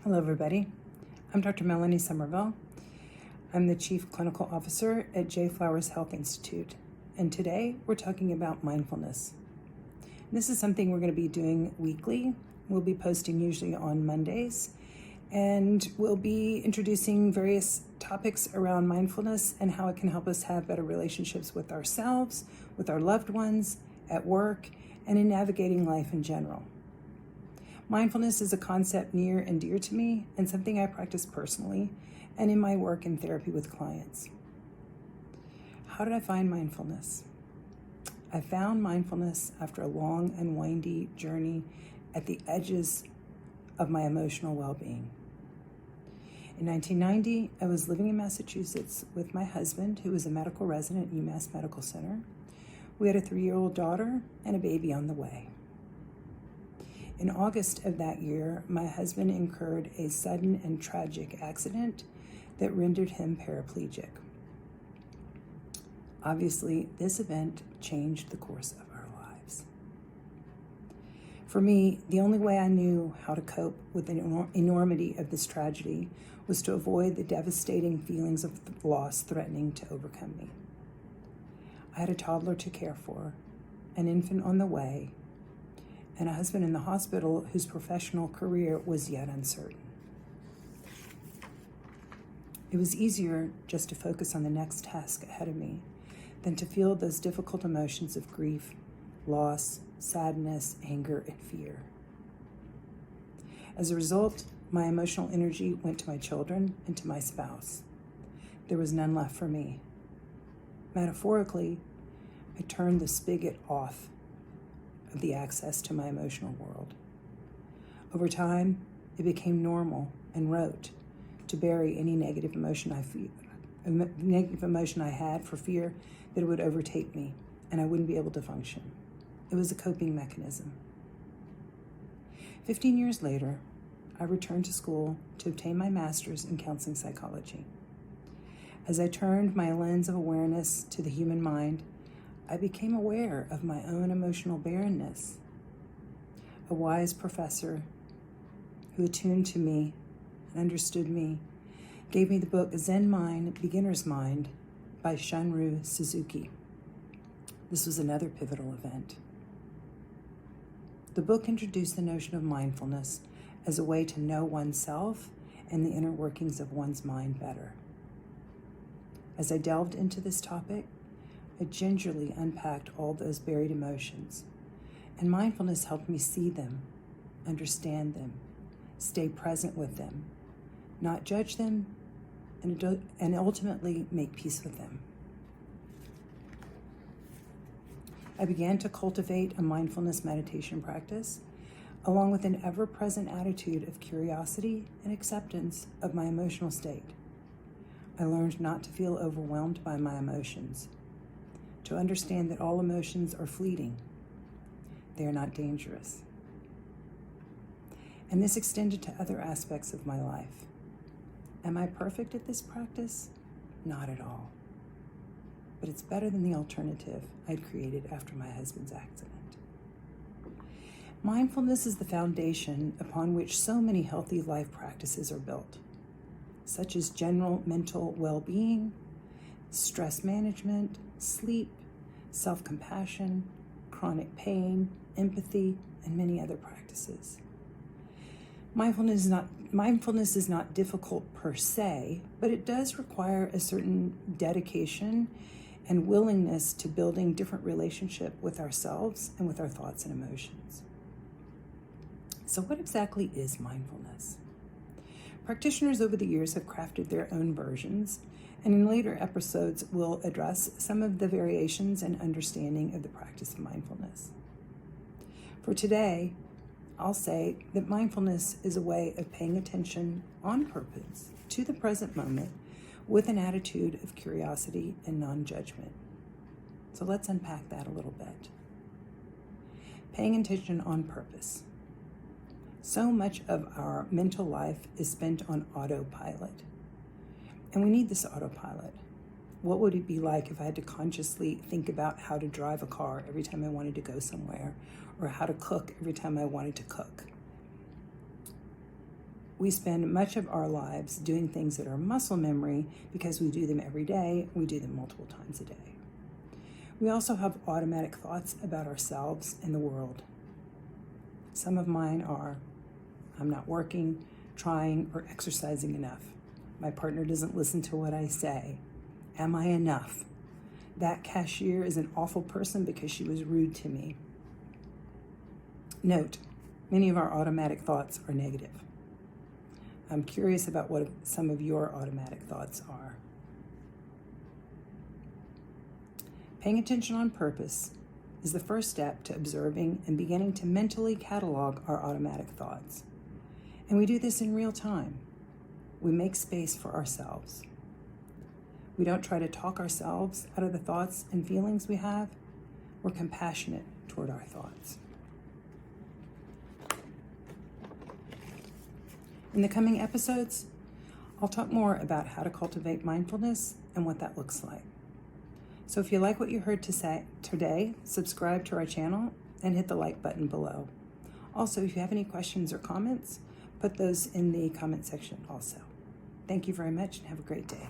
Hello, everybody. I'm Dr. Melanie Somerville. I'm the Chief Clinical Officer at J. Flowers Health Institute, and today we're talking about mindfulness. This is something we're going to be doing weekly. We'll be posting usually on Mondays, and we'll be introducing various topics around mindfulness and how it can help us have better relationships with ourselves, with our loved ones, at work, and in navigating life in general. Mindfulness is a concept near and dear to me and something I practice personally and in my work and therapy with clients. How did I find mindfulness? I found mindfulness after a long and windy journey at the edges of my emotional well-being. In 1990, I was living in Massachusetts with my husband, who was a medical resident at UMass Medical Center. We had a 3-year-old daughter and a baby on the way. In August of that year, my husband incurred a sudden and tragic accident that rendered him paraplegic. Obviously, this event changed the course of our lives. For me, the only way I knew how to cope with the enormity of this tragedy was to avoid the devastating feelings of loss threatening to overcome me. I had a toddler to care for, an infant on the way, and a husband in the hospital whose professional career was yet uncertain. It was easier just to focus on the next task ahead of me than to feel those difficult emotions of grief, loss, sadness, anger, and fear. As a result, my emotional energy went to my children and to my spouse. There was none left for me. Metaphorically, I turned the spigot off of the access to my emotional world. Over time, it became normal and rote to bury any negative emotion I had for fear that it would overtake me and I wouldn't be able to function. It was a coping mechanism. 15 years later, I returned to school to obtain my master's in counseling psychology. As I turned my lens of awareness to the human mind, I became aware of my own emotional barrenness. A wise professor who attuned to me and understood me gave me the book Zen Mind, Beginner's Mind by Shunryu Suzuki. This was another pivotal event. The book introduced the notion of mindfulness as a way to know oneself and the inner workings of one's mind better. As I delved into this topic, I gingerly unpacked all those buried emotions, and mindfulness helped me see them, understand them, stay present with them, not judge them, and ultimately make peace with them. I began to cultivate a mindfulness meditation practice, along with an ever-present attitude of curiosity and acceptance of my emotional state. I learned not to feel overwhelmed by my emotions, to understand that all emotions are fleeting. They are not dangerous. And this extended to other aspects of my life. Am I perfect at this practice? Not at all. But it's better than the alternative I'd created after my husband's accident. Mindfulness is the foundation upon which so many healthy life practices are built, such as general mental well-being, stress management, sleep, self-compassion, chronic pain, empathy, and many other practices. Mindfulness is not difficult per se, but it does require a certain dedication and willingness to building different relationship with ourselves and with our thoughts and emotions. So what exactly is mindfulness? Practitioners over the years have crafted their own versions, and in later episodes, we'll address some of the variations and understanding of the practice of mindfulness. For today, I'll say that mindfulness is a way of paying attention on purpose to the present moment with an attitude of curiosity and non-judgment. So let's unpack that a little bit. Paying attention on purpose. So much of our mental life is spent on autopilot. And we need this autopilot. What would it be like if I had to consciously think about how to drive a car every time I wanted to go somewhere, or how to cook every time I wanted to cook? We spend much of our lives doing things that are muscle memory because we do them every day, we do them multiple times a day. We also have automatic thoughts about ourselves and the world. Some of mine are, I'm not working, trying, or exercising enough. My partner doesn't listen to what I say. Am I enough? That cashier is an awful person because she was rude to me. Note, many of our automatic thoughts are negative. I'm curious about what some of your automatic thoughts are. Paying attention on purpose is the first step to observing and beginning to mentally catalog our automatic thoughts. And we do this in real time. We make space for ourselves. We don't try to talk ourselves out of the thoughts and feelings we have. We're compassionate toward our thoughts. In the coming episodes, I'll talk more about how to cultivate mindfulness and what that looks like. So if you like what you heard today, subscribe to our channel and hit the like button below. Also, if you have any questions or comments, put those in the comment section also. Thank you very much and have a great day.